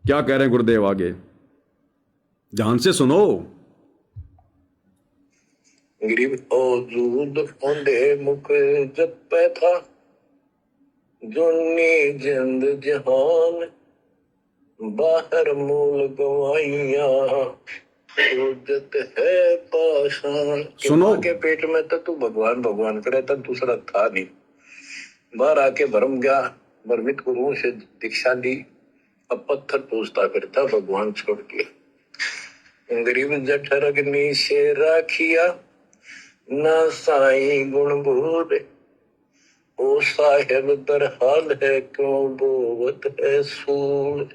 क्या कह रहे हैं गुरुदेव आगे, ध्यान से सुनो। गिरिव औजूद औंधे मुख जपै था, जोनी जिंद जहान बाहर मूल गवाइया, उजत है पाषाण। सुनो। के पेट में तो तू भगवान भगवान करे, तब दूसरा था नहीं। बाहर आके भरम गया, भ्रमित गुरुओं से दीक्षा ली, अब पत्थर पूछता फिरता भगवान छोड़ के। गरीब जठर अग्नि से राखिया, ना साई गुण बोले, ओ साहेब दरहाल है क्यों बोवत है सूल।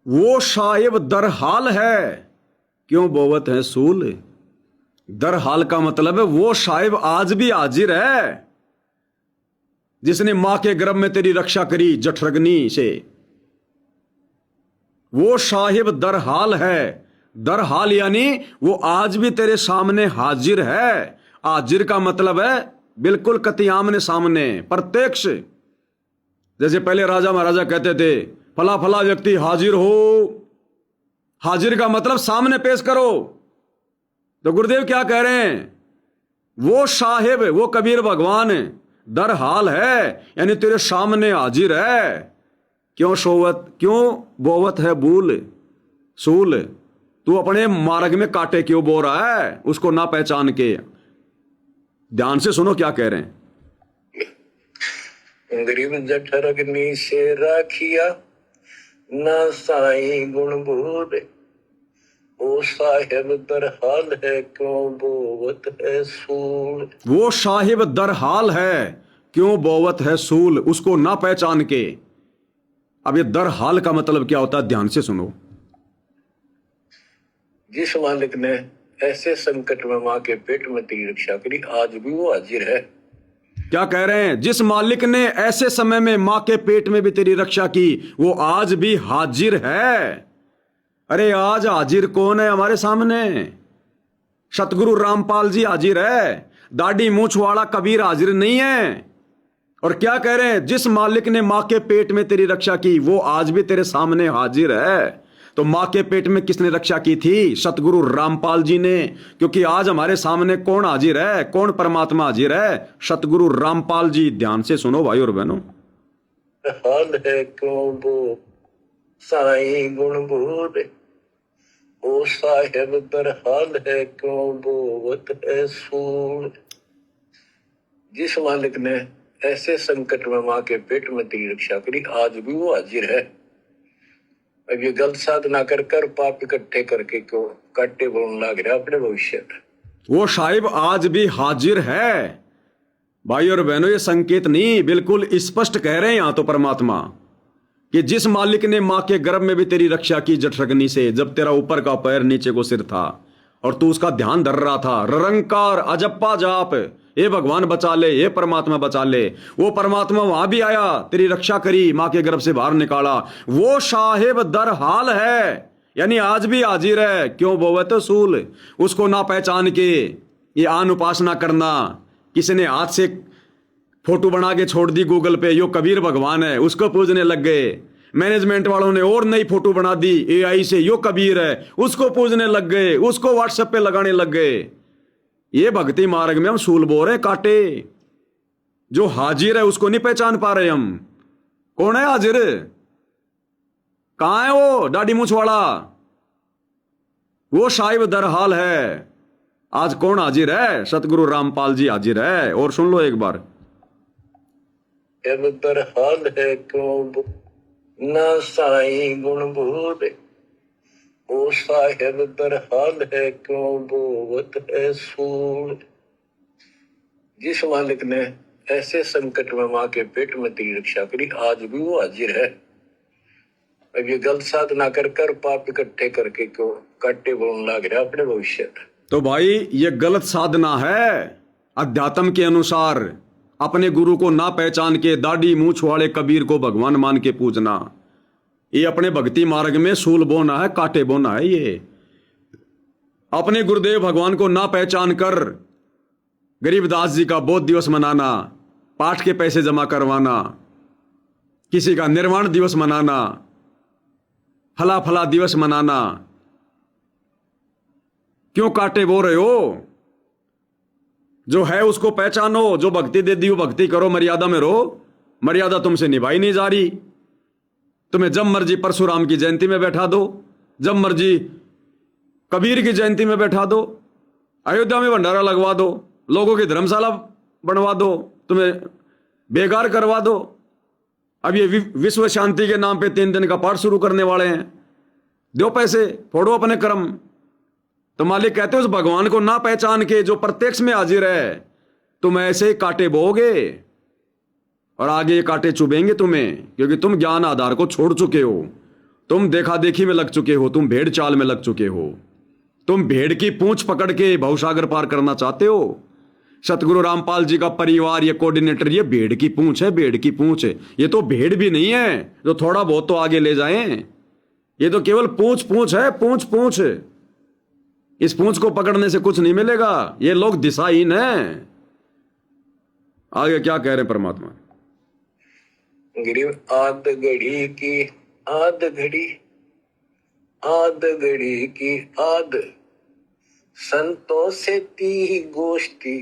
वो साहिब दरहाल है क्यों बोवत है सूल। दरहाल का मतलब है वो साहिब आज भी हाजिर है, जिसने मां के गर्भ में तेरी रक्षा करी जठरग्नि से। वो साहिब दरहाल है। दरहाल यानी वो आज भी तेरे सामने हाजिर है। हाजिर का मतलब है बिल्कुल कतियामने सामने, प्रत्यक्ष। जैसे पहले राजा महाराजा कहते थे फला फला व्यक्ति हाजिर हो। हाजिर का मतलब सामने पेश करो। तो गुरुदेव क्या कह रहे हैं, वो साहिब, वो कबीर भगवान दरहाल है, यानी तेरे सामने हाजिर है। क्यों बोवत है बूल सूल। तू अपने मार्ग में कांटे क्यों बो रहा है, उसको ना पहचान के। ध्यान से सुनो क्या कह रहे हैं। गरीब जठर अग्नि से राखिया, ना साई गुण बोले, ओ साहेब दरहाल है क्यों बोवत है सूल। वो साहिब दरहाल है क्यों बोवत है सूल, उसको ना पहचान के। अब ये दरहाल का मतलब क्या होता है, ध्यान से सुनो। जिस मालिक ने ऐसे संकट में मां के पेट में तेरी रक्षा करी, आज भी वो हाजिर है। क्या कह रहे हैं, जिस मालिक ने ऐसे समय में मां के पेट में भी तेरी रक्षा की, वो आज भी हाजिर है। अरे आज हाजिर कौन है हमारे सामने? सतगुरु रामपाल जी हाजिर है, दाढ़ी मूछ वाला कबीर हाजिर नहीं है। और क्या कह रहे हैं, जिस मालिक ने मां के पेट में तेरी रक्षा की, वो आज भी तेरे सामने हाजिर है। तो मां के पेट में किसने रक्षा की थी? सतगुरु रामपाल जी ने। क्योंकि आज हमारे सामने कौन हाजिर है, कौन परमात्मा हाजिर है? सतगुरु रामपाल जी। ध्यान से सुनो भाई और बहनों। हाल है क्यों वो साई गुण बोले, ओ साहेब दरहाल है क्यों बोवत है सूल। जिस मालिक ने ऐसे संकट में मां के पेट में तेरी रक्षा करी, आज भी वो हाजिर है। अब ये गलत साधना कर कर पाप इकट्ठे करके क्यों काटे बोलने लग रहा अपने भविष्य में। वो साहिब आज भी हाजिर है। भाई और बहनों, ये संकेत नहीं, बिल्कुल स्पष्ट कह रहे हैं यहां तो परमात्मा कि जिस मालिक ने मां के गर्भ में भी तेरी रक्षा की जठरग्नि से, जब तेरा ऊपर का पैर नीचे को सिर था और तू उसका ध्यान धर रहा था, ररंकार अजप्पा जाप, हे भगवान बचा ले, हे परमात्मा बचा ले। वो परमात्मा वहां भी आया, तेरी रक्षा करी, मां के गर्भ से बाहर निकाला। वो साहिब दरहाल है, यानी आज भी हाजिर है। क्यों बोवत सूल, उसको ना पहचान के ये आन उपासना करना। किसी ने हाथ से फोटो बना के छोड़ दी गूगल पे, यो कबीर भगवान है, उसको पूजने लग गए। मैनेजमेंट वालों ने और नई फोटो बना दी एआई से, यो कबीर है, उसको पूजने लग गए, उसको व्हाट्सएप पे लगाने लग गए। ये भक्ति मार्ग में हम सूल बो रहे, काटे। जो हाजिर है उसको नहीं पहचान पा रहे हम। कौन है हाजिर? कहां है वो दाढ़ी मूछ वाला? वो साहिब दरहाल है। आज कौन हाजिर है? सतगुरु रामपाल जी हाजिर है। और सुन लो एक बार। दरहाल है क्यों ना साई गुण बोले, ओ साहेब दरहाल है क्यों बोवत है सूल। जिस मालिक ने ऐसे संकट में मां के पेट में तेरी रक्षा करी, आज भी वो हाजिर है। अब ये गलत साधना कर कर पाप इकट्ठे करके क्यों काटे बोलने लग रहा अपने भविष्य में। तो भाई ये गलत साधना है। अध्यात्म के अनुसार अपने गुरु को ना पहचान के दाढ़ी मूछ वाले कबीर को भगवान मान के पूजना, ये अपने भक्ति मार्ग में सूल बोना है, कांटे बोना है। ये अपने गुरुदेव भगवान को ना पहचान कर गरीबदास जी का बोध दिवस मनाना, पाठ के पैसे जमा करवाना, किसी का निर्वाण दिवस मनाना, फला फला दिवस मनाना। क्यों कांटे बो रहे हो? जो है उसको पहचानो, जो भक्ति दे दी वो भक्ति करो, मर्यादा में रहो। मर्यादा तुमसे निभाई नहीं जा रही। तुम्हें जब मर्जी परशुराम की जयंती में बैठा दो, जब मर्जी कबीर की जयंती में बैठा दो, अयोध्या में भंडारा लगवा दो, लोगों की धर्मशाला बनवा दो, तुम्हें बेकार करवा दो। अब ये विश्व शांति के नाम पे 3 दिन का पाठ शुरू करने वाले हैं। दो पैसे, फोड़ो अपने कर्म। तो मालिक कहते हैं उस भगवान को ना पहचान के जो प्रत्यक्ष में हाजिर है, तुम ऐसे ही कांटे बोओगे और आगे ये कांटे चुभेंगे तुम्हें, क्योंकि तुम ज्ञान आधार को छोड़ चुके हो। तुम देखा देखी में लग चुके हो, तुम भेड़ चाल में लग चुके हो। तुम भेड़ की पूंछ पकड़ के भवसागर पार करना चाहते हो। सतगुरु रामपाल जी का परिवार, ये कोऑर्डिनेटर, ये भेड़ की पूंछ है, भेड़ की पूंछ है। ये तो भेड़ भी नहीं है जो थोड़ा बहुत तो आगे ले जाएं। ये तो केवल पूंछ पूंछ है, पूंछ पूंछ। इस पूंछ को पकड़ने से कुछ नहीं मिलेगा। ये लोग दिशाहीन हैं। आगे क्या कह रहे हैं परमात्मा? गिरिव आद घड़ी की आद घड़ी, आद घड़ी की आद, संतों से ती गोष्ठी,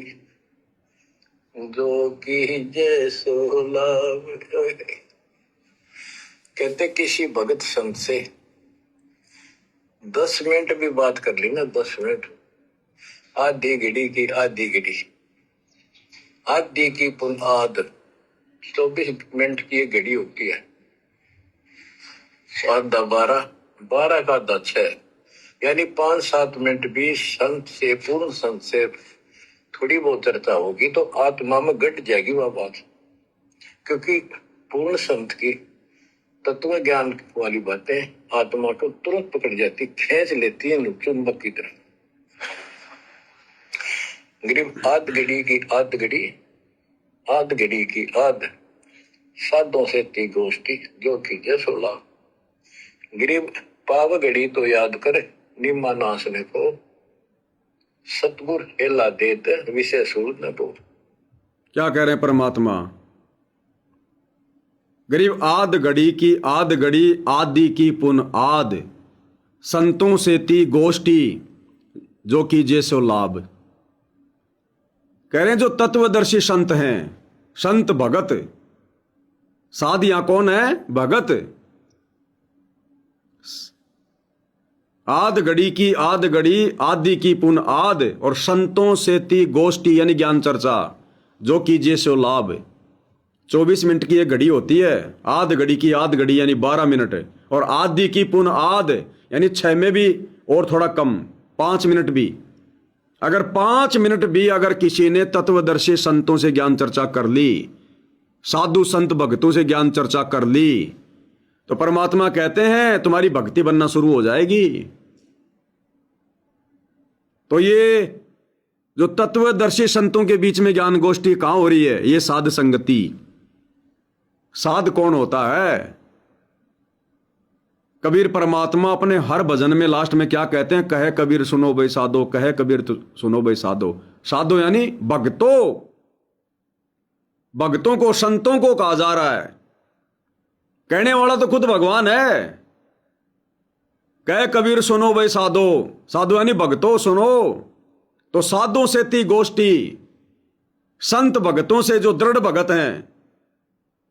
जो की जैसो लाभ। कहते किसी भगत संत से 10 मिनट भी बात कर ली ना, 10 मिनट, आधी घड़ी की आधी घड़ी, आधी की पुन आध, 24 मिनट की ये घड़ी होती है। आधा 12, 12 का आधा 6, यानी 5-7 मिनट भी संत से, पूर्ण संत से थोड़ी बहुत चर्चा होगी तो आत्मा में घट जाएगी वह बात। क्योंकि पूर्ण संत की तत्व ज्ञान वाली बातें आत्मा को तुरंत पकड़ जाती, खींच लेती है चुंबक की तरह। गरीब आध घड़ी की आध घड़ी, आध घड़ी की आध, साधों से ती गोष्ठी, जो कीजिए सो लाभ। गरीब पाव घड़ी तो याद कर, निम्मा नासने को, सतगुर हेला देत, विषय सूर न बो। क्या कह रहे हैं परमात्मा? गरीब आध घड़ी की आध घड़ी, आदि की पुन आद, संतों से ती गोष्ठी, जो कीजिए सो लाभ। कह रहे हैं जो तत्वदर्शी संत हैं, संत भगत, साध यहां कौन है? भगत। आध घड़ी की आध घड़ी, आदि की पुन आद, और संतों से ती गोष्ठी यानी ज्ञान चर्चा, जो कीजिए सो लाभ। 24 मिनट की एक घड़ी होती है, आध घड़ी की आध घड़ी यानी 12 मिनट, और आदि की पुन आद यानी 6 में भी और थोड़ा कम, 5 मिनट भी। अगर 5 मिनट भी अगर किसी ने तत्वदर्शी संतों से ज्ञान चर्चा कर ली, साधु संत भक्तों से ज्ञान चर्चा कर ली, तो परमात्मा कहते हैं तुम्हारी भक्ति बनना शुरू हो जाएगी। तो ये जो तत्वदर्शी संतों के बीच में ज्ञान गोष्ठी कहां हो रही है? ये साध संगति। साध कौन होता है? कबीर परमात्मा अपने हर भजन में लास्ट में क्या कहते हैं? कहे कबीर सुनो भाई साधो, कहे कबीर सुनो भाई साधो। साधो यानी भक्तों, भक्तों को, संतों को कहा जा रहा है। कहने वाला तो खुद भगवान है। कहे कबीर सुनो भाई साधो, साधो यानी भक्तों सुनो। तो साधों से ती गोष्ठी, संत भक्तों से जो दृढ़ भगत हैं,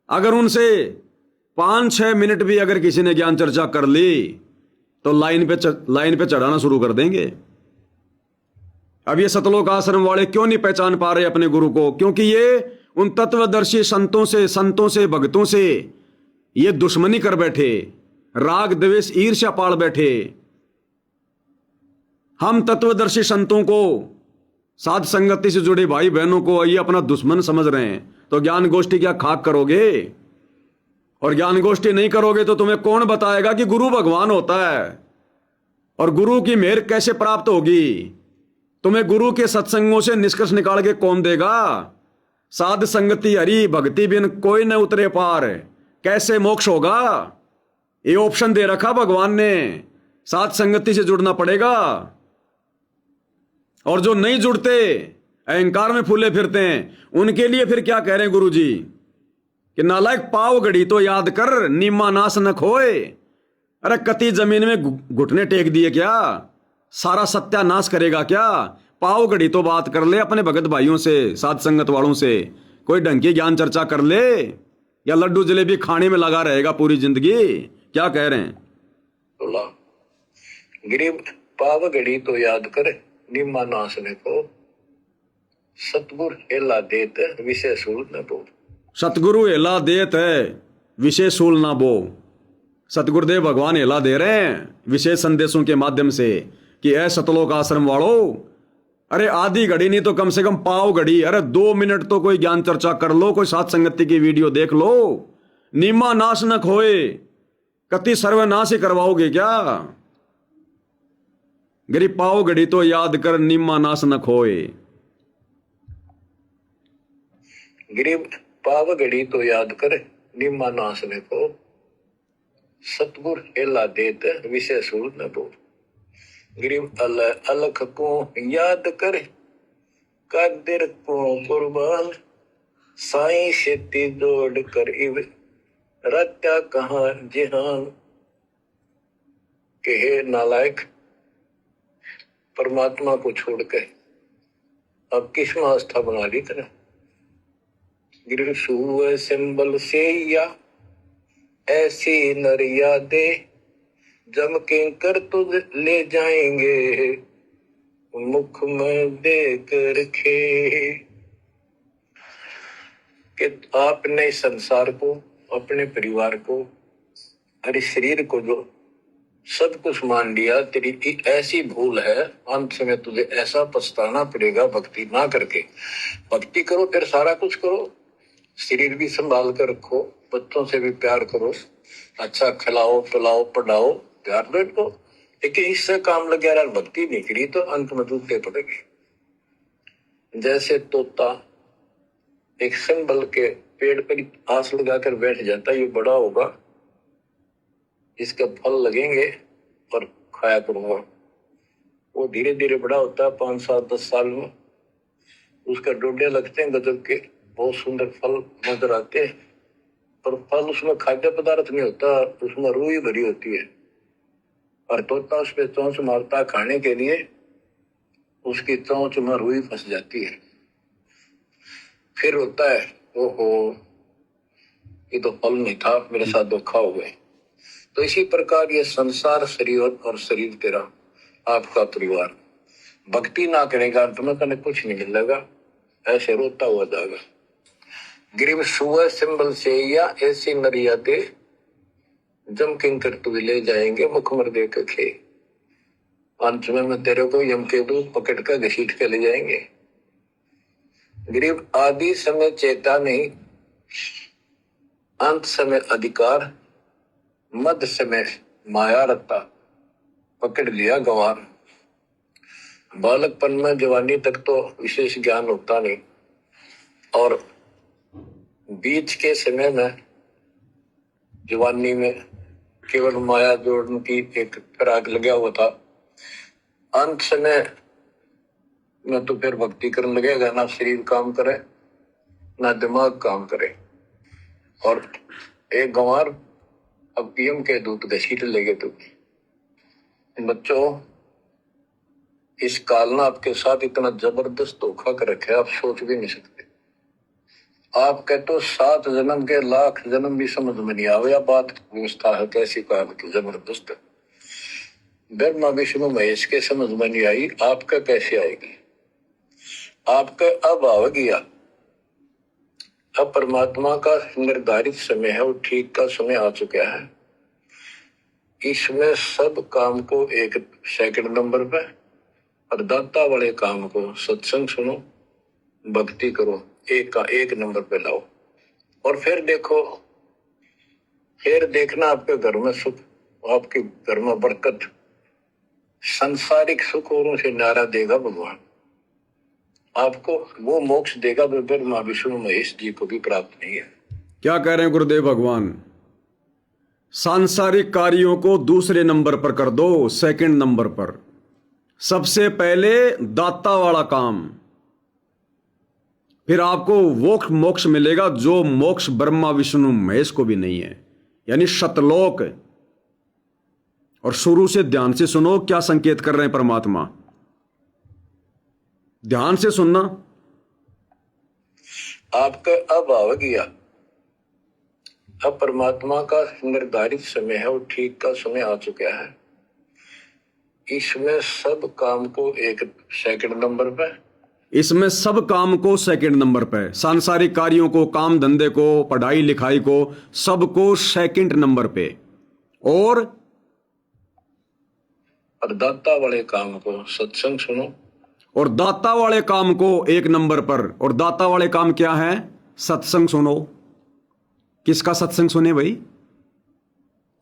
अगर उनसे 5-6 मिनट भी अगर किसी ने ज्ञान चर्चा कर ली तो लाइन पे चढ़ाना शुरू कर देंगे। अब ये सतलोक आश्रम वाले क्यों नहीं पहचान पा रहे अपने गुरु को? क्योंकि ये उन तत्वदर्शी संतों से भक्तों से ये दुश्मनी कर बैठे, राग द्वेष ईर्ष्या पाल बैठे। हम तत्वदर्शी संतों को, साध संगति से जुड़े भाई बहनों को ये अपना दुश्मन समझ रहे हैं, तो ज्ञान गोष्ठी क्या खाक करोगे? और ज्ञान गोष्ठी नहीं करोगे तो तुम्हें कौन बताएगा कि गुरु भगवान होता है? और गुरु की मेहर कैसे प्राप्त होगी? तुम्हें गुरु के सत्संगों से निष्कर्ष निकाल के कौन देगा? साध संगति हरि भक्ति बिन कोई न उतरे पार, कैसे मोक्ष होगा? ये ऑप्शन दे रखा भगवान ने, साध संगति से जुड़ना पड़ेगा। और जो नहीं जुड़ते, अहंकार में फूले फिरते हैं, उनके लिए फिर क्या कह रहे हैं गुरु जी कि नालायक पाव घड़ी तो याद कर, नीमा नास न खोए। अरे कति जमीन में घुटने टेक दिए क्या? सारा सत्यानाश करेगा क्या? पाव घड़ी तो बात कर ले अपने भगत भाइयों से, साध संगत वालों से, कोई ढंग की ज्ञान चर्चा कर ले, या लड्डू जलेबी खाने में लगा रहेगा पूरी जिंदगी? क्या कह रहे हैं? बोला गरीब पाव घड़ी तो याद कर निम्मा नासने को, सतगुर हेला देत विषय सूल न बो। सतगुरु हेला देत है विशेष सूल ना बो। सतगुरुदेव भगवान हेला दे रहे हैं विशेष संदेशों के माध्यम से कि ऐ सतलोक आश्रम वालों, अरे आधी घड़ी नहीं तो कम से कम पाव घड़ी, अरे 2 मिनट तो कोई ज्ञान चर्चा कर लो, कोई साथ संगति की वीडियो देख लो। निम्मा नाश न खोए, कति सर्वनाश ही करवाओगे क्या? गरीब पाव घड़ी तो याद कर निम्मा नाश न खोए। गरीब पाव घड़ी तो याद कर निम्मा नासने को, सतगुर हेला देत विषय सूल न बो। गरीब अलख को याद कर कादिर को कुर्बान, साईं शेती जोड़ कर इव रत्या कहाँ जिहान। के हे नालायक, परमात्मा को छोड़ के अब किस में आस्था बना ली तेने? गिर सुअ सिंबल से या ऐसी नरिया दे, जम के कर तुझ ले जाएंगे मुख में देख रखे। कि आपने संसार को, अपने परिवार को, अरे शरीर को जो सब कुछ मान लिया, तेरी ऐसी भूल है, अंत में तुझे ऐसा पछताना पड़ेगा भक्ति ना करके। भक्ति करो फिर सारा कुछ करो, शरीर भी संभाल कर रखो, बच्चों से भी प्यार करो, अच्छा खिलाओ पिलाओ पढ़ाओ प्यार बैठो, लेकिन इससे काम लग गया भक्ति नहीं करी तो अंत में टूटते पड़ेंगे। जैसे तोता एक संबल के पेड़ पर आस लगाकर बैठ जाता, ये बड़ा होगा, इसके फल लगेंगे और खाया करूंगा। वो धीरे धीरे बड़ा होता है, 5 7 10 साल में उसका डोडे लगते हैं गजब के, बहुत सुंदर फल नजर आते हैं, पर फल उसमें खाद्य पदार्थ नहीं होता, उसमें रूह ही भरी होती है। और तोता उस पे चोंच मारता खाने के लिए, उसकी चोंच में रूह फंस जाती है। फिर होता है ओहो ये तो फल नहीं था, मेरे साथ धोखा हो गए। तो इसी प्रकार ये संसार शरीर और शरीर तेरा आपका परिवार, भक्ति ना करेगा तो मैं कने कुछ नहीं मिलेगा, ऐसे रोता हुआ जाएगा। गिरिव सुअ सिंबल से या ऐसी नरिया दे, जम किंकर तुझे ले जाएंगे मुखमर दे के। अंत में तेरे को यम के दूध पकड़ कर घसीट के ले जाएंगे। गरीब आदि समय चेता नहीं, अंत समय अधिकार, मध्य समय माया रत्ता, पकड़ लिया गंवार। बालकपन में जवानी तक तो विशेष ज्ञान होता नहीं, और बीच के समय में जवानी में केवल माया जोड़ने की एक फिराक लगा हुआ था। अंत समय में तो फिर भक्ति करने लगेगा, ना शरीर काम करे ना दिमाग काम करे। और एक गंवार अब पीएम के दूत घसीट लेगे। तो बच्चों, इस काल ने आपके साथ इतना जबरदस्त धोखा कर रखे आप सोच भी नहीं सकते। आप कहते हो 7 जन्म के लाख जन्म भी समझ में नहीं आवे, बात व्यवस्था है कैसी काल की जबरदस्त। ब्रह्मा विष्णु महेश के समझ में नहीं आई, आपका कैसे आएगी? आपका अब आ गया। अब परमात्मा का निर्धारित समय है, वो ठीक का समय आ चुका है। इसमें सब काम को 1 सेकंड नंबर पे, और दाता वाले काम को सत्संग सुनो, भक्ति करो, 1 का 1 नंबर पे लाओ। और फिर देखो, फिर देखना आपके घर में सुख, आपके घर में बरकत, संसारिक सुख औरों से नारा देगा भगवान। आपको वो मोक्ष देगा जो ब्रह्मा विष्णु महेश जी को भी प्राप्त नहीं है। क्या कह रहे हैं गुरुदेव भगवान? सांसारिक कार्यों को दूसरे नंबर पर कर दो, सेकंड नंबर पर। सबसे पहले दाता वाला काम, फिर आपको वो मोक्ष मिलेगा जो मोक्ष ब्रह्मा विष्णु महेश को भी नहीं है, यानी सतलोक। और शुरू से ध्यान से सुनो क्या संकेत कर रहे हैं परमात्मा। ध्यान से सुनना। आपका अब आ गया, अब परमात्मा का निर्धारित समय है, वो ठीक का समय आ चुका है। इसमें सब काम को एक सेकंड नंबर पे, इसमें सब काम को सेकंड नंबर पे, सांसारिक कार्यों को, काम धंधे को, पढ़ाई लिखाई को, सबको सेकंड नंबर पे, और दाता वाले काम को सत्संग सुनो, और दाता वाले काम को एक नंबर पर। और दाता वाले काम क्या है? सत्संग सुनो। किसका सत्संग सुने भाई?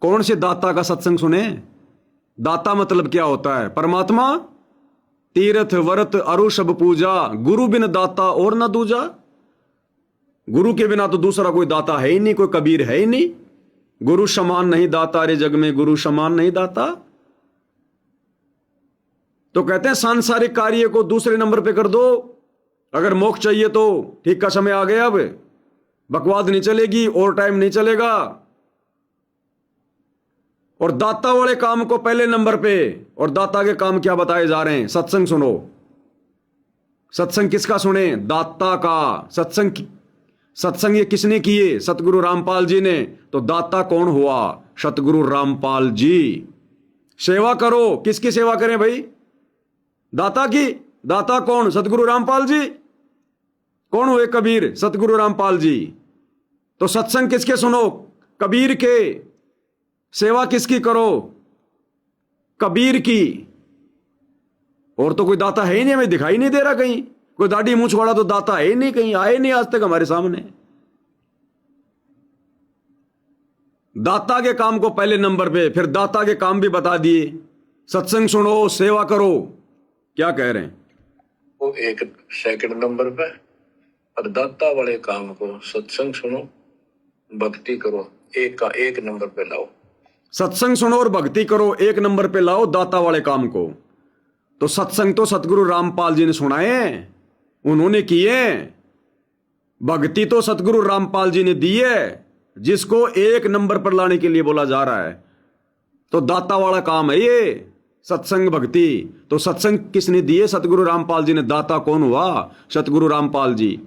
कौन से दाता का सत्संग सुने? दाता मतलब क्या होता है? परमात्मा। तीर्थ व्रत अरु सब पूजा, गुरु बिन दाता और न दूजा। गुरु के बिना तो दूसरा कोई दाता है ही नहीं, कोई कबीर है ही नहीं। गुरु समान नहीं दाता रे जग में, गुरु समान नहीं दाता। तो कहते हैं सांसारिक कार्य को दूसरे नंबर पे कर दो। अगर मोक्ष चाहिए तो ठीक का समय आ गया, अब बकवाद नहीं चलेगी और टाइम नहीं चलेगा। और दाता वाले काम को पहले नंबर पे। और दाता के काम क्या बताए जा रहे हैं? सत्संग सुनो। सत्संग किसका सुने? दाता का। सत्संग ये किसने किए? सतगुरु रामपाल जी ने। तो दाता कौन हुआ? सतगुरु रामपाल जी। सेवा करो। किसकी सेवा करें भाई? दाता की। दाता कौन? सतगुरु रामपाल जी। कौन हुए कबीर? सतगुरु रामपाल जी। तो सत्संग किसके सुनो? कबीर के। सेवा किसकी करो? कबीर की। और तो कोई दाता है ही नहीं, हमें दिखाई नहीं दे रहा कहीं। कोई दाढ़ी मूंछ वाला तो दाता है ही नहीं, कहीं आए नहीं आज तक हमारे सामने। दाता के काम को पहले नंबर पे, फिर दाता के काम भी बता दिए। सत्संग सुनो, सेवा करो। क्या कह रहे हैं? वो एक सेकंड नंबर पे, और दाता वाले काम को सत्संग सुनो, भक्ति करो, एक का एक नंबर पे लाओ। सत्संग सुनो और भक्ति करो, एक नंबर पे लाओ दाता वाले काम को। तो सत्संग तो सतगुरु रामपाल जी ने सुनाए, उन्होंने किए। भक्ति तो सतगुरु रामपाल जी ने दी है, जिसको एक नंबर पर लाने के लिए बोला जा रहा है। तो दाता वाला काम है ये, सत्संग भक्ति। तो सत्संग किसने दिए? सतगुरु रामपाल जी ने। दाता कौन हुआ? सतगुरु रामपाल जी।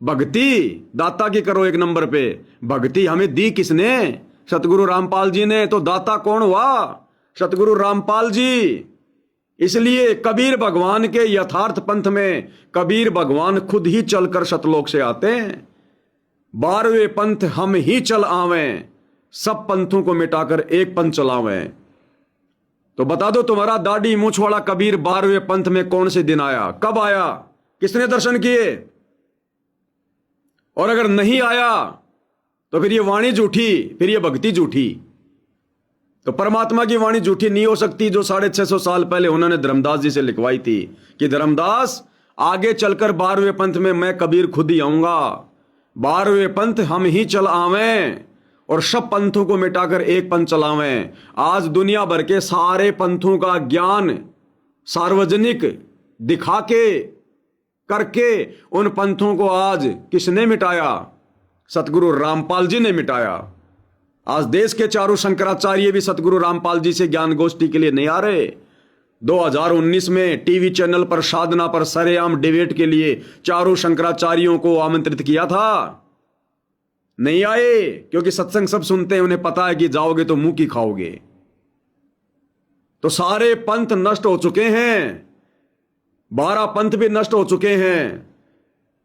भक्ति दाता की करो एक नंबर पे। भक्ति हमें दी किसने? सतगुरु रामपाल जी ने। तो दाता कौन हुआ? सतगुरु रामपाल जी। इसलिए कबीर भगवान के यथार्थ पंथ में कबीर भगवान खुद ही चलकर सतलोक से आते हैं। 12वें पंथ हम ही चल आवें, सब पंथों को मिटाकर एक पंथ चलावें। तो बता दो, तुम्हारा दाढ़ी मूंछ वाला कबीर 12वें पंथ में कौन से दिन आया? कब आया? किसने दर्शन किए? और अगर नहीं आया तो फिर ये वाणी झूठी, फिर ये भक्ति झूठी। तो परमात्मा की वाणी झूठी नहीं हो सकती, जो 650 साल पहले उन्होंने धर्मदास जी से लिखवाई थी कि धर्मदास आगे चलकर 12वें पंथ में मैं कबीर खुद ही आऊंगा। 12वें पंथ हम ही चल आवें और सब पंथों को मिटाकर एक पंथ चलावें। आज दुनिया भर के सारे पंथों का ज्ञान सार्वजनिक दिखा के करके उन पंथों को आज किसने मिटाया? सतगुरु रामपाल जी ने मिटाया। आज देश के चारों शंकराचार्य भी सतगुरु रामपाल जी से ज्ञान गोष्ठी के लिए नहीं आ रहे। 2019 में टीवी चैनल पर साधना पर सरेआम डिबेट के लिए चारों शंकराचार्यों को आमंत्रित किया था, नहीं आए, क्योंकि सत्संग सब सुनते हैं, उन्हें पता है कि जाओगे तो मुंह की खाओगे। तो सारे पंथ नष्ट हो चुके हैं, 12 पंथ भी नष्ट हो चुके हैं।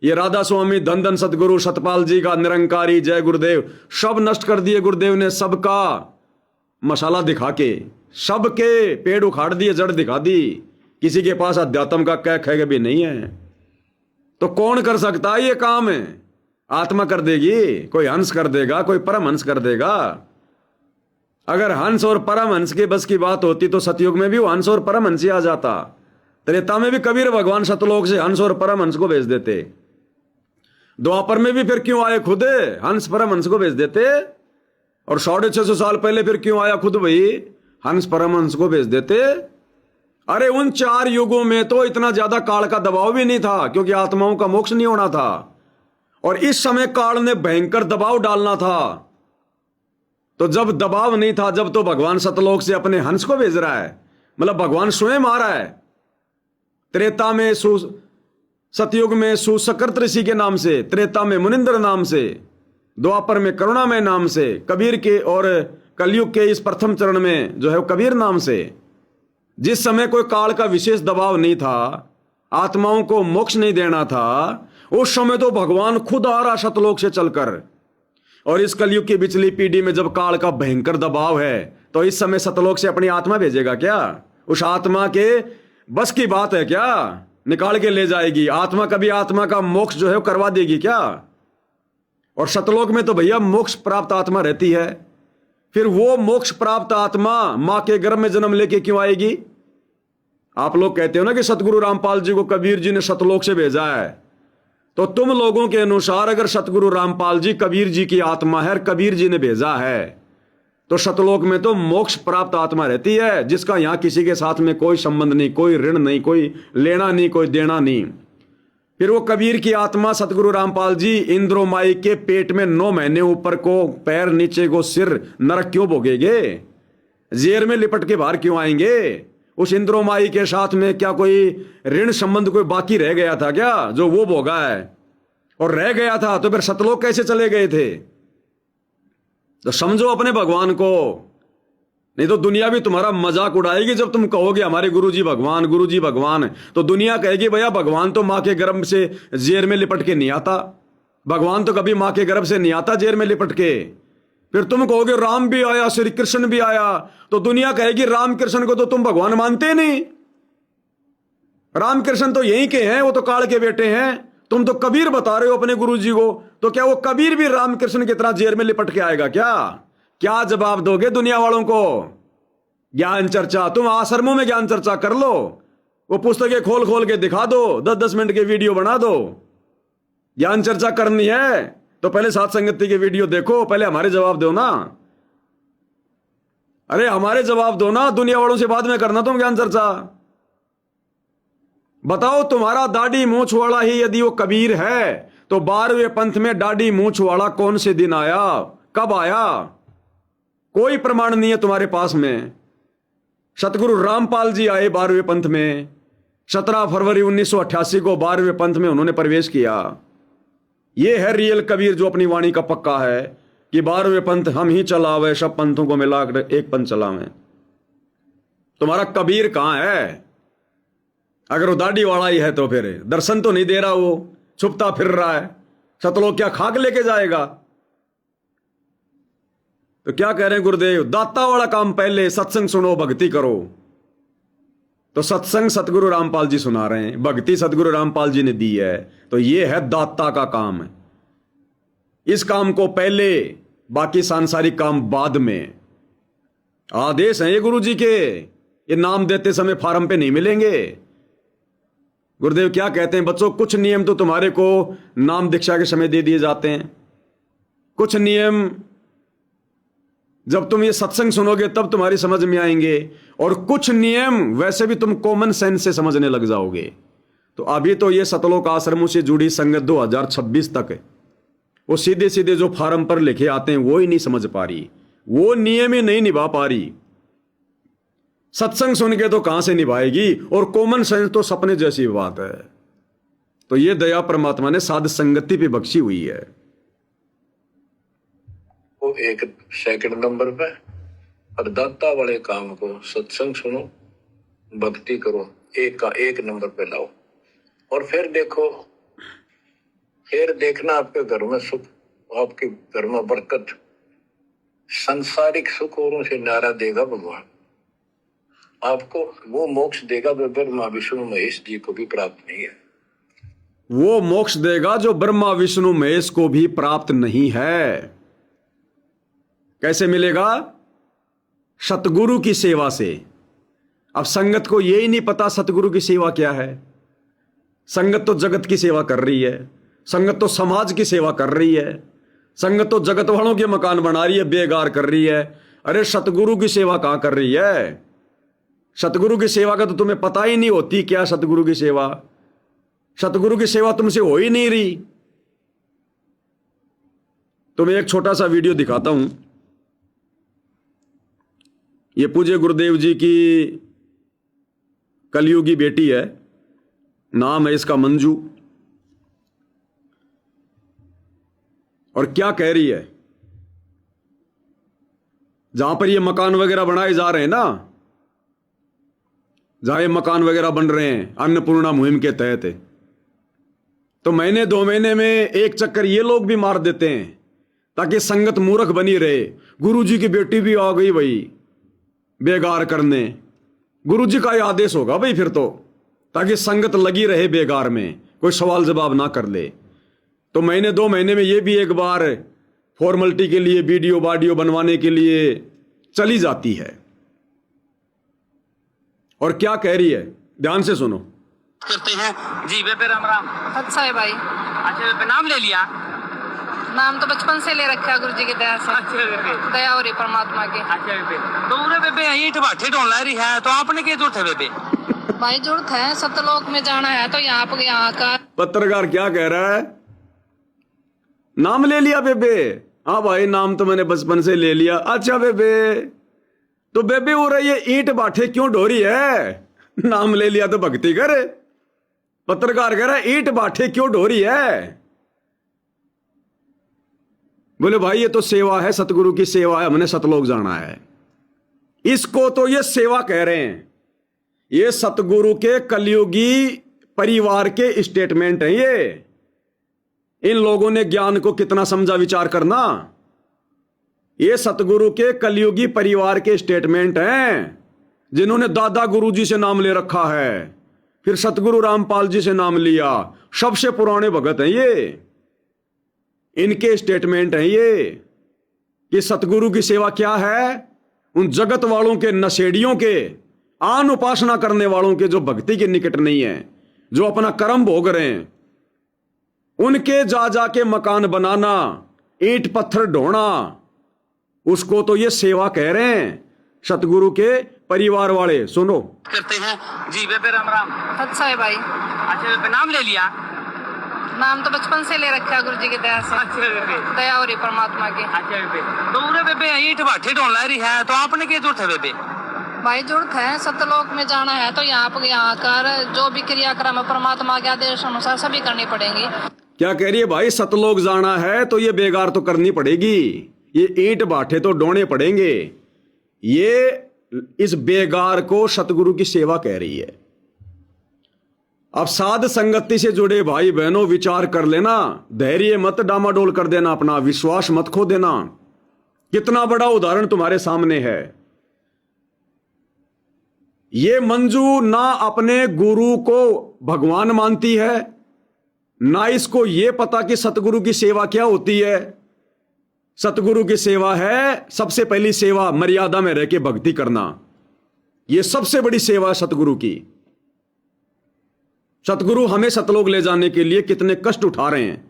ये राधा स्वामी, धन धन सतगुरु सतपाल जी का निरंकारी, जय गुरुदेव, सब नष्ट कर दिए गुरुदेव ने। सबका मसाला दिखा के सबके पेड़ उखाड़ दिए, जड़ दिखा दी। किसी के पास अध्यात्म का कह खैग भी नहीं है। तो कौन कर सकता है ये काम? है आत्मा कर देगी, कोई हंस कर देगा, कोई परमहंस कर देगा। अगर हंस और परमहंस के बस की बात होती तो सतयुग में भी वो हंस और परमहंस ही आ जाता। त्रेता में भी कबीर भगवान सतलोक से हंस और परमहंस को भेज देते। द्वापर में भी फिर क्यों आए खुद? हंस परमहंस को भेज देते। और 650 साल पहले फिर क्यों आया खुद भाई? हंस परमहंस को भेज देते। अरे उन 4 युगों में तो इतना ज्यादा काल का दबाव भी नहीं था, क्योंकि आत्माओं का मोक्ष नहीं होना था। और इस समय काल ने भयंकर दबाव डालना था। तो जब दबाव नहीं था, जब तो भगवान सतलोक से अपने हंस को भेज रहा है, मतलब भगवान स्वयं आ रहा है। त्रेता में सतयुग में सुसकृत ऋषि के नाम से, त्रेता में मुनिंद्र नाम से, द्वापर में करुणामय नाम से, कबीर के और कलयुग के इस प्रथम चरण में जो है वो कबीर नाम से। जिस समय कोई काल का विशेष दबाव नहीं था, आत्माओं को मोक्ष नहीं देना था, उस समय तो भगवान खुद आ रहा सतलोक से चलकर। और इस कलयुग की पिछली पीढ़ी में जब काल का भयंकर दबाव है, तो इस समय सतलोक से अपनी आत्मा भेजेगा क्या? उस आत्मा के बस की बात है क्या? निकाल के ले जाएगी आत्मा? कभी आत्मा का मोक्ष जो है वो करवा देगी क्या? और सतलोक में तो भैया मोक्ष प्राप्त आत्मा रहती है। फिर वो मोक्ष प्राप्त आत्मा मां के गर्भ में जन्म लेके क्यों आएगी? आप लोग कहते हो ना कि सतगुरु रामपाल जी को कबीर जी ने सतलोक से भेजा है, तो तुम लोगों के अनुसार अगर सतगुरु रामपाल जी कबीर जी की आत्मा है और कबीर जी ने भेजा है, तो सतलोक में तो मोक्ष प्राप्त आत्मा रहती है, जिसका यहां किसी के साथ में कोई संबंध नहीं, कोई ऋण नहीं, कोई लेना नहीं, कोई देना नहीं। फिर वो कबीर की आत्मा सतगुरु रामपाल जी इंद्रो माई के पेट में 9 महीने ऊपर को पैर नीचे को सिर नरक क्यों भोगेंगे? जेर में लिपट के बाहर क्यों आएंगे? उस इंद्रो माई के साथ में क्या कोई ऋण संबंध कोई बाकी रह गया था क्या, जो वो भोगा है? और रह गया था तो फिर सतलोक कैसे चले गए थे? तो समझो अपने भगवान को, नहीं तो दुनिया भी तुम्हारा मजाक उड़ाएगी। जब तुम कहोगे हमारे गुरुजी भगवान, गुरुजी भगवान, तो दुनिया कहेगी भैया भगवान तो मां के गर्भ से जेर में लिपट के नहीं आता, भगवान तो कभी मां के गर्भ से नहीं आता जेर में लिपट के। फिर तुम कहोगे राम भी आया, श्री कृष्ण भी आया, तो दुनिया कहेगी राम कृष्ण को तो तुम भगवान मानते नहीं, राम कृष्ण तो यहीं के हैं, वो तो काल के बेटे हैं। तुम तो कबीर बता रहे हो अपने गुरुजी को, तो क्या वो कबीर भी राम कृष्ण की तरह जेर में लिपट के आएगा क्या? क्या जवाब दोगे दुनिया वालों को? ज्ञान चर्चा, तुम आश्रमों में ज्ञान चर्चा कर लो, वो पुस्तकें खोल खोल के दिखा दो, 10-10 मिनट के वीडियो बना दो। ज्ञान चर्चा करनी है तो पहले साथ संगति के वीडियो देखो, पहले हमारे जवाब दो ना। अरे हमारे जवाब दो ना, दुनिया वालों से बाद में करना तुम ज्ञान चर्चा। बताओ तुम्हारा दाढ़ी मूंछ वाला ही यदि वो कबीर है, तो 12वें पंथ में दाढ़ी मूंछ वाला कौन से दिन आया, कब आया? कोई प्रमाण नहीं है तुम्हारे पास में। सतगुरु रामपाल जी आए 12वें पंथ में, 17 फरवरी 1988 को 12वें पंथ में उन्होंने प्रवेश किया। यह है रियल कबीर जो अपनी वाणी का पक्का है कि 12वें पंथ हम ही चलावे, सब पंथों को मिलाकर एक पंथ चलावे। तुम्हारा कबीर कहां है? अगर वो दाढ़ी वाला ही है तो फिर दर्शन तो नहीं दे रहा, वो छुपता फिर रहा है। सतलोक क्या खाक लेके जाएगा? तो क्या कह रहे हैं गुरुदेव, दाता वाला काम पहले, सत्संग सुनो, भक्ति करो। तो सत्संग सतगुरु रामपाल जी सुना रहे हैं, भक्ति सतगुरु रामपाल जी ने दी है, तो ये है दाता का काम। इस काम को पहले, बाकी सांसारिक काम बाद में। आदेश है ये गुरु जी के, ये नाम देते समय फार्म पे नहीं मिलेंगे। गुरुदेव क्या कहते हैं, बच्चों कुछ नियम तो तुम्हारे को नाम दीक्षा के समय दे दिए जाते हैं, कुछ नियम जब तुम ये सत्संग सुनोगे तब तुम्हारी समझ में आएंगे, और कुछ नियम वैसे भी तुम कॉमन सेंस से समझने लग जाओगे। तो अभी तो ये सतलोक आश्रमों से जुड़ी संगत 2026 तक वो सीधे सीधे जो फार्म पर लिखे आते हैं वो ही नहीं समझ पा रही, वो नियम ही नहीं निभा पा रही। सत्संग सुन के तो कहां से निभाएगी, और कॉमन सेंस तो सपने जैसी बात है। तो ये दया परमात्मा ने साध संगति पे बख्शी हुई है। वो एक सेकंड नंबर पे, और दाता वाले काम को सत्संग सुनो, भक्ति करो, एक नंबर पे लाओ। और फिर देखो, फिर देखना आपके घर में सुख, आपके घर में बरकत, संसारिक सुख औरों से नारा देगा भगवान आपको। वो मोक्ष देगा जो ब्रह्मा विष्णु महेश जी को भी प्राप्त नहीं है। वो मोक्ष देगा जो ब्रह्मा विष्णु महेश को भी प्राप्त नहीं है। कैसे मिलेगा? सतगुरु की सेवा से। अब संगत को यही नहीं पता सतगुरु की सेवा क्या है। संगत तो जगत की सेवा कर रही है, संगत तो समाज की सेवा कर रही है, संगत तो जगत वालों के मकान बना रही है, बेगार कर रही है। अरे सतगुरु की सेवा कहां कर रही है? सतगुरु की सेवा का तो तुम्हें पता ही नहीं होती क्या सतगुरु की सेवा। सतगुरु की सेवा तुमसे हो ही नहीं रही। तुम्हें एक छोटा सा वीडियो दिखाता हूं। ये पूज्य गुरुदेव जी की कलयुगी बेटी है, नाम है इसका मंजू। और क्या कह रही है, जहां पर ये मकान वगैरह बनाए जा रहे हैं ना, जहां ये मकान वगैरह बन रहे हैं अन्नपूर्णा मुहिम के तहत, तो महीने 2 महीने में एक चक्कर ये लोग भी मार देते हैं ताकि संगत मूर्ख बनी रहे। गुरुजी की बेटी भी आ गई भाई बेगार करने, गुरुजी का ही आदेश होगा भाई फिर तो, ताकि संगत लगी रहे बेगार में, कोई सवाल जवाब ना कर ले। तो महीने 2 महीने में ये भी एक बार फॉर्मेलिटी के लिए वीडियो वाडियो बनवाने के लिए चली जाती है। और क्या कह रही है, ध्यान से सुनो। करते हैं जी बेबे, राम राम। अच्छा है भाई। अच्छा बेबे, नाम ले लिया? नाम तो बचपन से ले रखा है गुरु जी की दया से। अच्छा बेबे, दया हो रही परमात्मा की। अच्छा बेबे, तो उरे बेबे ईंट भाठे ढोल रही है, तो आपने क्या जरूरत है बेबे? भाई जरूरत है, सतलोक में जाना है तो यहाँ का पत्रकार क्या कह रहा है, नाम ले लिया बेबे? हाँ भाई, नाम तो मैंने बचपन से ले लिया। अच्छा बेबे, तो बेबे हो रही है ईंट बाठे क्यों ढोरी है? नाम ले लिया तो भक्ति करे। पत्रकार कह रहा है ईंट बाठे क्यों ढोरी है? बोले भाई ये तो सेवा है, सतगुरु की सेवा है, हमने सतलोक जाना है। इसको तो ये सेवा कह रहे हैं। ये सतगुरु के कलयुगी परिवार के स्टेटमेंट हैं ये। इन लोगों ने ज्ञान को कितना समझा, विचार करना। ये सतगुरु के कलयुगी परिवार के स्टेटमेंट हैं, जिन्होंने दादा गुरु जी से नाम ले रखा है, फिर सतगुरु रामपाल जी से नाम लिया। सबसे पुराने भगत हैं ये, इनके स्टेटमेंट हैं ये कि सतगुरु की सेवा क्या है। उन जगत वालों के, नशेड़ियों के, आन उपासना करने वालों के, जो भक्ति के निकट नहीं है, जो अपना कर्म भोग रहे हैं, उनके जा जाके मकान बनाना, ईंट पत्थर ढोना, उसको तो ये सेवा कह रहे हैं सतगुरु के परिवार वाले। सुनो। करते हैं जी बेबे, राम राम। अच्छा है भाई। अच्छा बेबे, नाम ले लिया? नाम तो बचपन से ले रखा है गुरु जी की दया से। अच्छा बेबे, दया हो रही परमात्मा की। अच्छा बेबे, तो उरे बेबे ईंट भाठे ढोल रही है, तो आपने क्या जरूरत है बेबे? भाई जरूरत है, सतलोक में जाना है तो यहाँ कर जो भी क्रियाक्रम है परमात्मा के आदेश अनुसार सभी करनी पड़ेगी। क्या कह रही है भाई, सतलोक जाना है तो ये बेगार तो करनी पड़ेगी, ये ईंट बाठे तो ढोने पड़ेंगे। ये इस बेगार को सतगुरु की सेवा कह रही है। अब साध संगति से जुड़े भाई बहनों विचार कर लेना, धैर्य मत डामाडोल कर देना, अपना विश्वास मत खो देना। कितना बड़ा उदाहरण तुम्हारे सामने है। ये मंजू ना अपने गुरु को भगवान मानती है, ना इसको यह पता कि सतगुरु की सेवा क्या होती है। सतगुरु की सेवा है, सबसे पहली सेवा मर्यादा में रह के भक्ति करना। यह सबसे बड़ी सेवा है सतगुरु की। सतगुरु हमें सतलोक ले जाने के लिए कितने कष्ट उठा रहे हैं।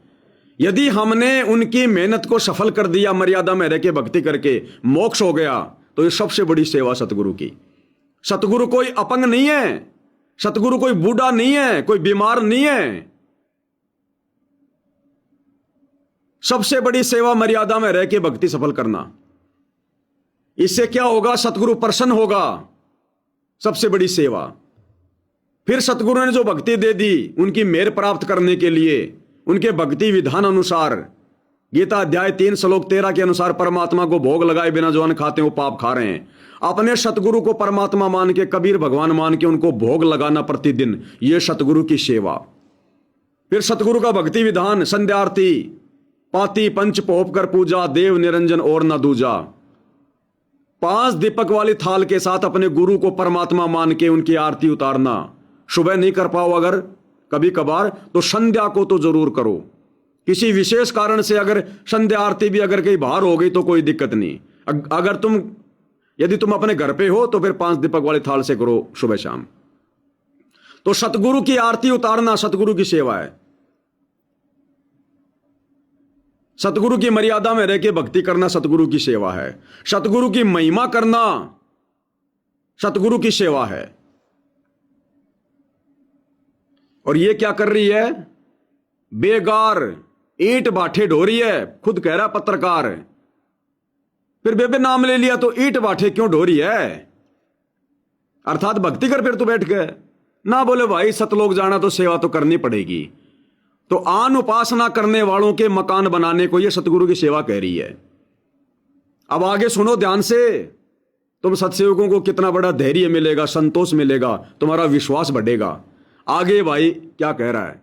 यदि हमने उनकी मेहनत को सफल कर दिया, मर्यादा में रह के भक्ति करके मोक्ष हो गया, तो यह सबसे बड़ी सेवा सतगुरु की। सतगुरु कोई अपंग नहीं है, सतगुरु कोई बूढ़ा नहीं है, कोई बीमार नहीं है। सबसे बड़ी सेवा मर्यादा में रह के भक्ति सफल करना। इससे क्या होगा, सतगुरु प्रसन्न होगा, सबसे बड़ी सेवा। फिर सतगुरु ने जो भक्ति दे दी, उनकी मेहर प्राप्त करने के लिए उनके भक्ति विधान अनुसार, गीता अध्याय 3 श्लोक 13 के अनुसार, परमात्मा को भोग लगाए बिना जो अन्न खाते हैं वो पाप खा रहे हैं। अपने सतगुरु को परमात्मा मान के, कबीर भगवान मान के उनको भोग लगाना प्रतिदिन, ये सतगुरु की सेवा। फिर सतगुरु का भक्ति विधान, संध्या आरती, पाती पंच पोप कर पूजा, देव निरंजन और न दूजा। 5 दीपक वाली थाल के साथ अपने गुरु को परमात्मा मान के उनकी आरती उतारना। सुबह नहीं कर पाओ अगर कभी कभार, तो संध्या को तो जरूर करो। किसी विशेष कारण से अगर संध्या आरती भी अगर कहीं बाहर हो गई तो कोई दिक्कत नहीं। अगर यदि तुम अपने घर पे हो तो फिर 5 दीपक वाली थाल से करो सुबह शाम। तो सतगुरु की आरती उतारना सतगुरु की सेवा है। सतगुरु की मर्यादा में रह के भक्ति करना सतगुरु की सेवा है। सतगुरु की महिमा करना सतगुरु की सेवा है। और ये क्या कर रही है, बेगार ईंट बाठे ढो रही है। खुद कह रहा पत्रकार, फिर बेबे नाम ले लिया तो ईट बाठे क्यों ढोरी है? अर्थात भक्ति कर फिर तू बैठ के ना बोले भाई सतलोक जाना तो सेवा तो करनी पड़ेगी। तो आन उपासना करने वालों के मकान बनाने को यह सतगुरु की सेवा कह रही है। अब आगे सुनो ध्यान से, तुम सत्सेवकों को कितना बड़ा धैर्य मिलेगा, संतोष मिलेगा, तुम्हारा विश्वास बढ़ेगा। आगे भाई क्या कह रहा है?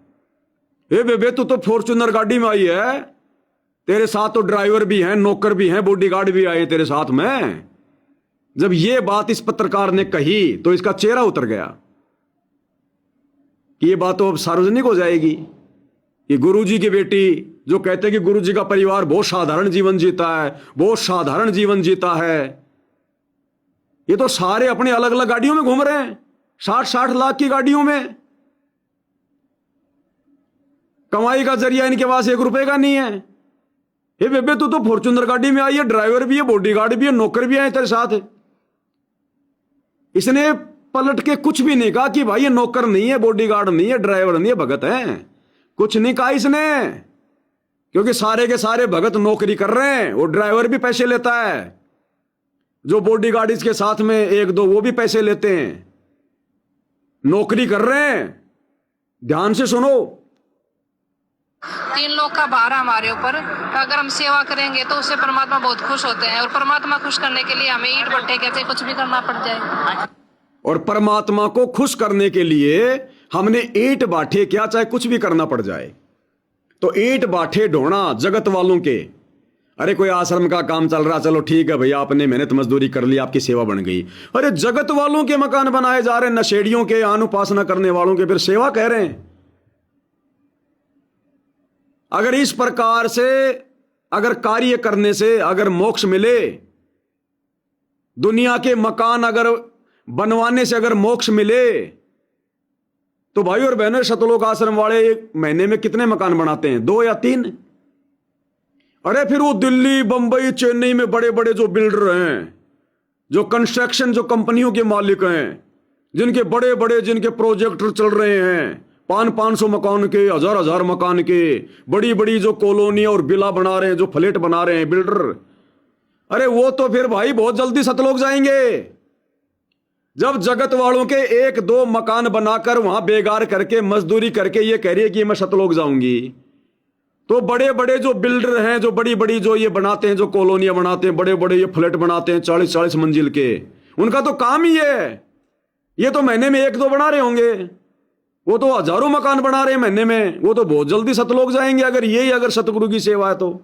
हे बेबे तू तो फॉर्च्यूनर गाड़ी में आई है, तेरे साथ तो ड्राइवर भी हैं, नौकर भी हैं, बॉडीगार्ड भी आए तेरे साथ में। जब ये बात इस पत्रकार ने कही तो इसका चेहरा उतर गया कि ये बात तो अब सार्वजनिक हो जाएगी। ये गुरुजी की बेटी जो कहते हैं कि गुरुजी का परिवार बहुत साधारण जीवन जीता है, बहुत साधारण जीवन जीता है, ये तो सारे अपने अलग अलग गाड़ियों में घूम रहे हैं, 60-60 लाख की गाड़ियों में। कमाई का जरिया इनके पास 1 रुपए का नहीं है। हे बेबे तू तो फॉर्च्यूनर गाड़ी में आई है, ड्राइवर भी है, बॉडीगार्ड भी है, नौकर भी आए तेरे साथ। इसने पलट के कुछ भी नहीं कहा कि भाई ये नौकर नहीं है, बॉडीगार्ड नहीं है, ड्राइवर नहीं है, भगत है। कुछ नहीं कहा इसने, क्योंकि सारे के सारे भगत नौकरी कर रहे हैं। वो ड्राइवर भी पैसे लेता है, जो बॉडीगार्ड इसके साथ में 1-2 वो भी पैसे लेते हैं, नौकरी कर रहे हैं। ध्यान से सुनो, 3 लोग का भार है हमारे ऊपर। अगर हम सेवा करेंगे तो उससे परमात्मा बहुत खुश होते हैं, और परमात्मा खुश करने के लिए हमें ईंट भट्टे कहते कुछ भी करना पड़ जाए। और परमात्मा को खुश करने के लिए हमने ईंट बाठे क्या, चाहे कुछ भी करना पड़ जाए। तो ईंट बाठे ढोना जगत वालों के, अरे कोई आश्रम का काम चल रहा, चलो ठीक है भैया आपने मेहनत मजदूरी कर ली, आपकी सेवा बन गई। अरे जगत वालों के मकान बनाए जा रहे हैं, नशेड़ियों के, आन उपासना करने वालों के, फिर सेवा कह रहे हैं। अगर इस प्रकार से अगर कार्य करने से अगर मोक्ष मिले, दुनिया के मकान अगर बनवाने से अगर मोक्ष मिले, तो भाई और बहनों सतलोक आश्रम वाले एक महीने में कितने मकान बनाते हैं? 2 या 3। अरे फिर वो दिल्ली, बंबई, चेन्नई में बड़े बड़े जो बिल्डर हैं, जो कंस्ट्रक्शन जो कंपनियों के मालिक हैं, जिनके बड़े बड़े जिनके प्रोजेक्ट चल रहे हैं, 500-500 मकान के, 1000-1000 मकान के, बड़ी बड़ी जो कॉलोनी और विला बना रहे हैं, जो फ्लैट बना रहे हैं बिल्डर, अरे वो तो फिर भाई बहुत जल्दी सतलोक जाएंगे। जब जगत वालों के 1-2 मकान बनाकर वहां बेगार करके मजदूरी करके ये कह रही है कि मैं सतलोक जाऊंगी, तो बड़े बड़े जो बिल्डर हैं, जो बड़ी बड़ी जो ये बनाते हैं, जो कॉलोनियां बनाते हैं, बड़े बड़े ये फ्लैट बनाते हैं 40-40 मंजिल के, उनका तो काम ही है। ये तो महीने में 1-2 बना रहे होंगे, वो तो हजारों मकान बना रहे हैं महीने में, वो तो बहुत जल्दी सतलोक जाएंगे अगर यही अगर सतगुरु की सेवा है तो।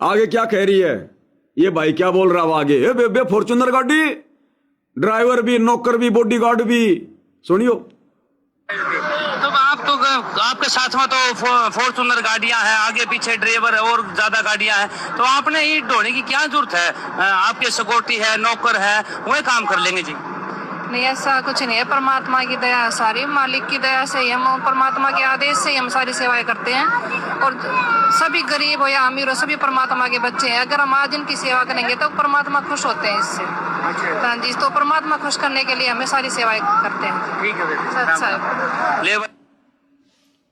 आगे क्या कह रही है ये भाई, क्या बोल रहा है आगे? ए बेबे फॉर्च्यूनर गाड़ी, ड्राइवर भी, नौकर भी, बॉडीगार्ड भी, सुनियो। तो आपके साथ में तो फॉर्च्यूनर गाड़ियां हैं, आगे पीछे ड्राइवर और ज्यादा गाड़ियां हैं, तो आपने ईंट ढोने की क्या जरूरत है? आपके सिक्योरिटी है, नौकर है, वही काम कर लेंगे जी। नहीं, ऐसा कुछ नहीं है। परमात्मा की दया है सारी, मालिक की दया से ही हम, परमात्मा के आदेश से ही हम सारी सेवाएं करते हैं। और सभी गरीब हो या अमीर हो, सभी परमात्मा के बच्चे हैं। अगर हम आज इनकी सेवा करेंगे तो परमात्मा खुश होते हैं इससे। हाँ जी, तो परमात्मा खुश करने के लिए हमें सारी सेवाएं करते हैं। ठीक है, अच्छा है।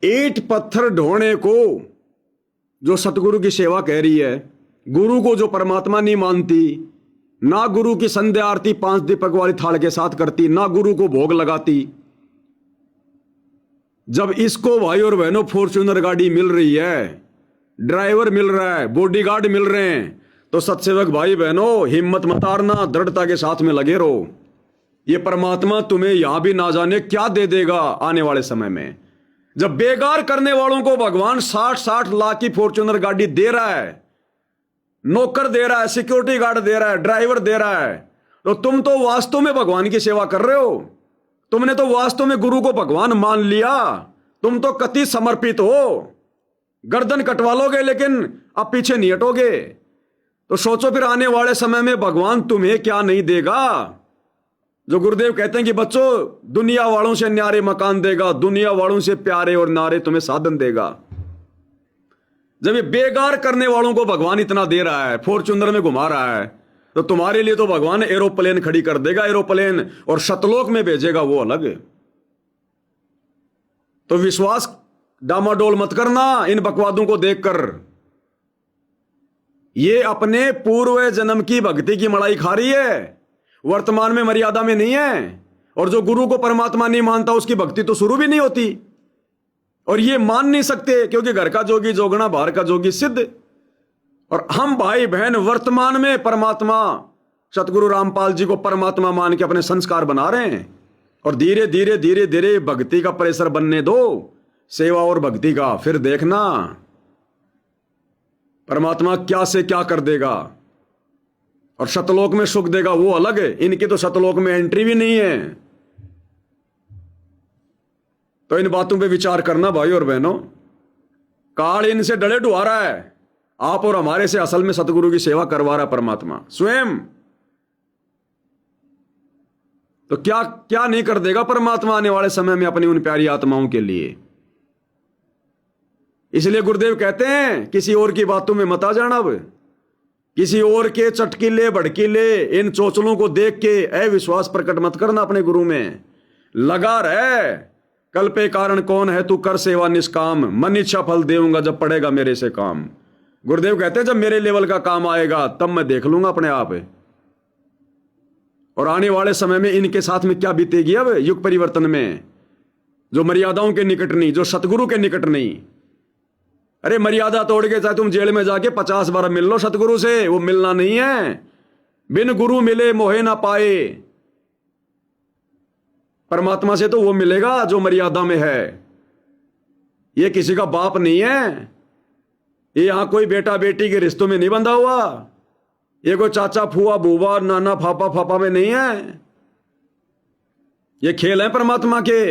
ईंट पत्थर ढोने को जो सतगुरु की सेवा कह रही है, गुरु को जो परमात्मा नहीं मानती, ना गुरु की संध्या आरती 5 दीपक वाली थाल के साथ करती, ना गुरु को भोग लगाती, जब इसको भाई और बहनों फॉर्च्यूनर गाड़ी मिल रही है, ड्राइवर मिल रहा है, बॉडीगार्ड मिल रहे हैं, तो सत्सेवक भाई बहनों हिम्मत मत हारना, दृढ़ता के साथ में लगे रहो। ये परमात्मा तुम्हें यहां भी ना जाने क्या दे देगा आने वाले समय में। जब बेगार करने वालों को भगवान 60-60 लाख की फॉर्च्यूनर गाड़ी दे रहा है, नौकर दे रहा है, सिक्योरिटी गार्ड दे रहा है, ड्राइवर दे रहा है, तो तुम तो वास्तव में भगवान की सेवा कर रहे हो। तुमने तो वास्तव में गुरु को भगवान मान लिया, तुम तो कति समर्पित हो। गर्दन कटवा लोगे लेकिन अब पीछे नहीं हटोगे। तो सोचो फिर आने वाले समय में भगवान तुम्हें क्या नहीं देगा। जो गुरुदेव कहते हैं कि बच्चों दुनिया वालों से न्यारे मकान देगा, दुनिया वालों से प्यारे और नारे तुम्हें साधन देगा। जब ये बेगार करने वालों को भगवान इतना दे रहा है, फॉर्च्यूनर में घुमा रहा है, तो तुम्हारे लिए तो भगवान एरोप्लेन खड़ी कर देगा, एरोप्लेन, और सतलोक में भेजेगा वो अलग। तो विश्वास डामाडोल मत करना इन बकवादों को देखकर। ये अपने पूर्व जन्म की भक्ति की मलाई खा रही है, वर्तमान में मर्यादा में नहीं है। और जो गुरु को परमात्मा नहीं मानता उसकी भक्ति तो शुरू भी नहीं होती। और ये मान नहीं सकते क्योंकि घर का जोगी जोगना, बाहर का जोगी सिद्ध। और हम भाई बहन वर्तमान में परमात्मा सतगुरु रामपाल जी को परमात्मा मान के अपने संस्कार बना रहे हैं। और धीरे धीरे धीरे धीरे भक्ति का प्रेशर बनने दो, सेवा और भक्ति का, फिर देखना परमात्मा क्या से क्या कर देगा। और सतलोक में सुख देगा वो अलग है, इनकी तो सतलोक में एंट्री भी नहीं है। तो इन बातों पे विचार करना भाई और बहनों। काल इनसे डले डुआ रहा है, आप और हमारे से असल में सतगुरु की सेवा करवा रहा परमात्मा स्वयं। तो क्या क्या नहीं कर देगा परमात्मा आने वाले समय में अपनी उन प्यारी आत्माओं के लिए। इसलिए गुरुदेव कहते हैं किसी और की बातों में मत आ जाना। अब किसी और के चटकीले भड़कीले इन चोचलों को देख के अविश्वास प्रकट मत करना अपने गुरु में। लगा रहे, कल पे कारण कौन है, तू कर सेवा निष्काम, मन इच्छा फल देऊंगा जब पड़ेगा मेरे से काम। गुरुदेव कहते हैं जब मेरे लेवल का काम आएगा तब मैं देख लूंगा अपने आप। और आने वाले समय में इनके साथ में क्या बीतेगी अब युग परिवर्तन में, जो मर्यादाओं के निकट नहीं, जो सतगुरु के निकट नहीं। अरे मर्यादा तोड़ के चाहे तुम जेल में जाके 50 बार मिल लो सतगुरु से, वो मिलना नहीं है। बिन गुरु मिले मोहे ना पाए। परमात्मा से तो वो मिलेगा जो मर्यादा में है। ये किसी का बाप नहीं है, ये यहां कोई बेटा बेटी के रिश्तों में नहीं बंधा हुआ, ये कोई चाचा फुआ बुआ नाना फापा फापा में नहीं है। ये खेल है परमात्मा के।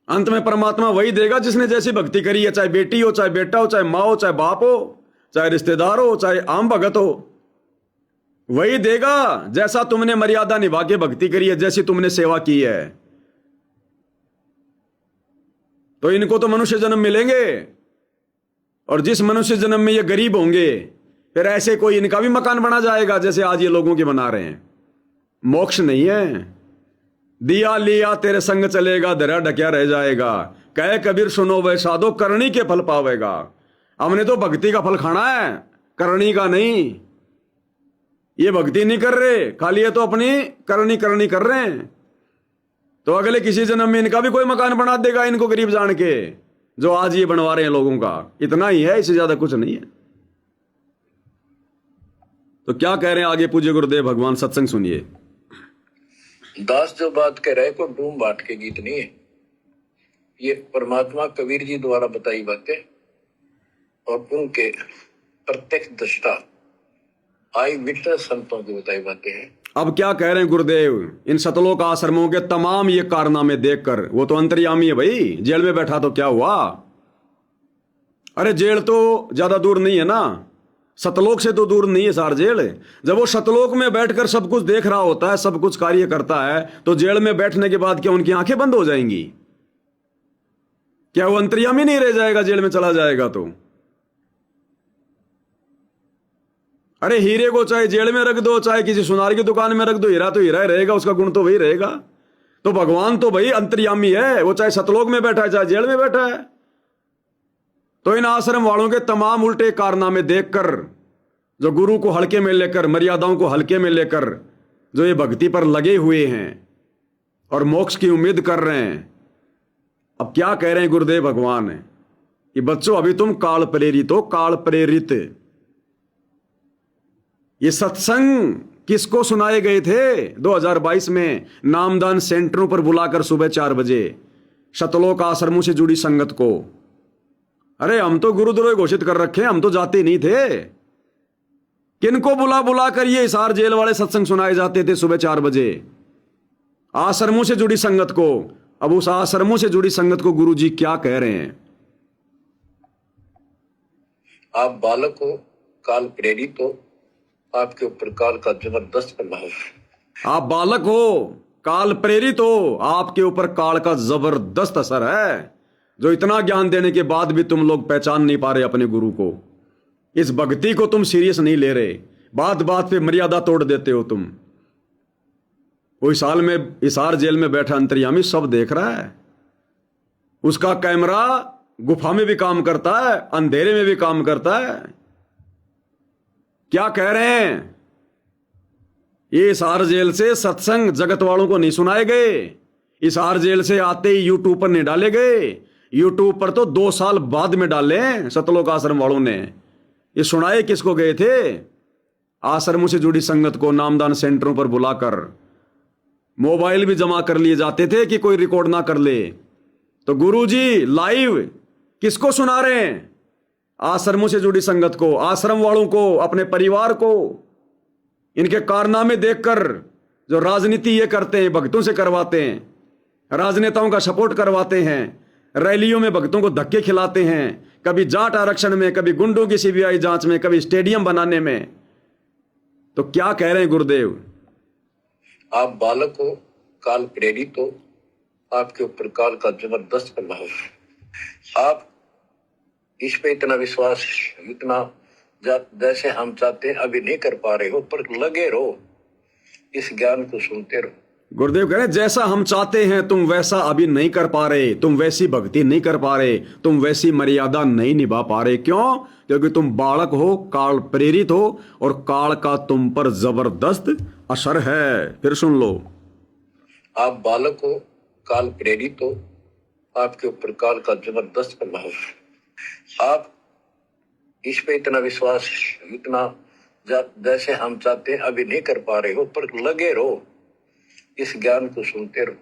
अंत में परमात्मा वही देगा जिसने जैसी भक्ति करी है, चाहे बेटी हो, चाहे बेटा हो, चाहे माँ हो, चाहे बाप हो, चाहे रिश्तेदार हो, चाहे आम भगत हो। वही देगा जैसा तुमने मर्यादा निभा के भक्ति करी है, जैसी तुमने सेवा की है। तो इनको तो मनुष्य जन्म मिलेंगे, और जिस मनुष्य जन्म में ये गरीब होंगे फिर ऐसे कोई इनका भी मकान बना जाएगा जैसे आज ये लोगों की बना रहे हैं। मोक्ष नहीं है। दिया लिया तेरे संग चलेगा, धरा ढकिया रह जाएगा। कहे कबीर सुनो वह साधो, करनी के फल पावेगा। हमने तो भक्ति का फल खाना है, करनी का नहीं। ये भक्ति नहीं कर रहे, खाली ये तो अपनी करनी करनी कर रहे हैं। तो अगले किसी जन्म में इनका भी कोई मकान बना देगा इनको गरीब जान के, जो आज ये बनवा रहे हैं लोगों का। इतना ही है, इससे ज्यादा कुछ नहीं है। तो क्या कह रहे हैं आगे पूज्य गुरुदेव भगवान, सत्संग सुनिए। दास जो बात कह रहे को डूम बाट के गीत नहीं है, ये परमात्मा कबीर जी द्वारा बताई बातें और उनके प्रत्यक्ष दृष्टा आई विटनेस संतों की बताई बातें हैं। अब क्या कह रहे हैं गुरुदेव, इन सतलोक आश्रमों के तमाम ये कारनामे देखकर, वो तो अंतर्यामी है भाई, जेल में बैठा तो क्या हुआ। अरे जेल तो ज्यादा दूर नहीं है ना, सतलोक से तो दूर नहीं है सार जेल। जब वो सतलोक में बैठकर सब कुछ देख रहा होता है, सब कुछ कार्य करता है, तो जेल में बैठने के बाद क्या उनकी आंखें बंद हो जाएंगी? क्या वो अंतर्यामी नहीं रह जाएगा जेल में चला जाएगा तो? अरे हीरे को चाहे जेल में रख दो, चाहे किसी सुनार की दुकान में रख दो, हीरा तो हीरा ही रहेगा, उसका गुण तो वही रहेगा। तो भगवान तो भाई अंतर्यामी है, वो चाहे सतलोक में बैठा है चाहे जेल में बैठा है। तो इन आश्रम वालों के तमाम उल्टे कारनामे देखकर, जो गुरु को हल्के में लेकर, मर्यादाओं को हल्के में लेकर, जो ये भक्ति पर लगे हुए हैं और मोक्ष की उम्मीद कर रहे हैं, अब क्या कह रहे हैं गुरुदेव भगवान कि बच्चों अभी तुम काल प्रेरित हो, काल प्रेरित। ये सत्संग किसको सुनाए गए थे 2022 में? नामदान सेंटरों पर बुलाकर सुबह 4 बजे सतलोक आश्रमों से जुड़ी संगत को। अरे हम तो गुरुद्रोही घोषित कर रखे, हम तो जाते नहीं थे। किनको बुला बुला कर ये हिसार जेल वाले सत्संग सुनाए जाते थे सुबह 4 बजे? आश्रमों से जुड़ी संगत को। अब उस आश्रमों से जुड़ी संगत को गुरु जी क्या कह रहे हैं? आप बालक हो, काल प्रेरित हो, आपके ऊपर काल का जबरदस्त प्रभाव है। आप बालक हो, काल प्रेरित हो, आपके ऊपर काल का जबरदस्त असर है, जो इतना ज्ञान देने के बाद भी तुम लोग पहचान नहीं पा रहे अपने गुरु को। इस भक्ति को तुम सीरियस नहीं ले रहे, बात बात पे मर्यादा तोड़ देते हो तुम। वो साल में हिसार जेल में बैठा अंतर्यामी सब देख रहा है, उसका कैमरा गुफा में भी काम करता है, अंधेरे में भी काम करता है। क्या कह रहे हैं? ये हिसार जेल से सत्संग जगत वालों को नहीं सुनाए गए। हिसार जेल से आते ही यूट्यूब पर नहीं डाले गए। यूट्यूब पर तो 2 साल बाद में डाले सतलोक आश्रम वालों ने। ये सुनाए किसको गए थे? आश्रमों से जुड़ी संगत को नामदान सेंटरों पर बुलाकर मोबाइल भी जमा कर लिए जाते थे कि कोई रिकॉर्ड ना कर ले। तो गुरुजी लाइव किसको सुना रहे हैं? आश्रमों से जुड़ी संगत को, आश्रम वालों को, अपने परिवार को। इनके कारनामे देखकर जो राजनीति ये करते हैं, भक्तों से करवाते हैं, राजनेताओं का सपोर्ट करवाते हैं, रैलियों में भक्तों को धक्के खिलाते हैं, कभी जाट आरक्षण में, कभी गुंडों की सीबीआई जांच में, कभी स्टेडियम बनाने में। तो क्या कह रहे हैं गुरुदेव? आप बालक हो, काल प्रेरित हो, आपके ऊपर काल का जबरदस्त प्रभाव है। आप इस पे इतना विश्वास, इतना जैसे हम चाहते हैं अभी नहीं कर पा रहे हो, पर लगे रहो, इस ज्ञान को सुनते रहो। गुरुदेव कह रहे हैं जैसा हम चाहते हैं तुम वैसा अभी नहीं कर पा रहे, तुम वैसी भक्ति नहीं कर पा रहे, तुम वैसी मर्यादा नहीं निभा पा रहे। क्यों? क्योंकि तुम बालक हो, काल प्रेरित हो, और काल का तुम पर जबरदस्त असर है। फिर सुन लो। आप बालक हो, काल प्रेरित हो, आपके ऊपर काल का जबरदस्त प्रभाव है। आप इस पे इतना विश्वास, इतना जैसे हम चाहते हैं अभी नहीं कर पा रहे हो, पर लगे रहो, इस ज्ञान को सुनते रहो।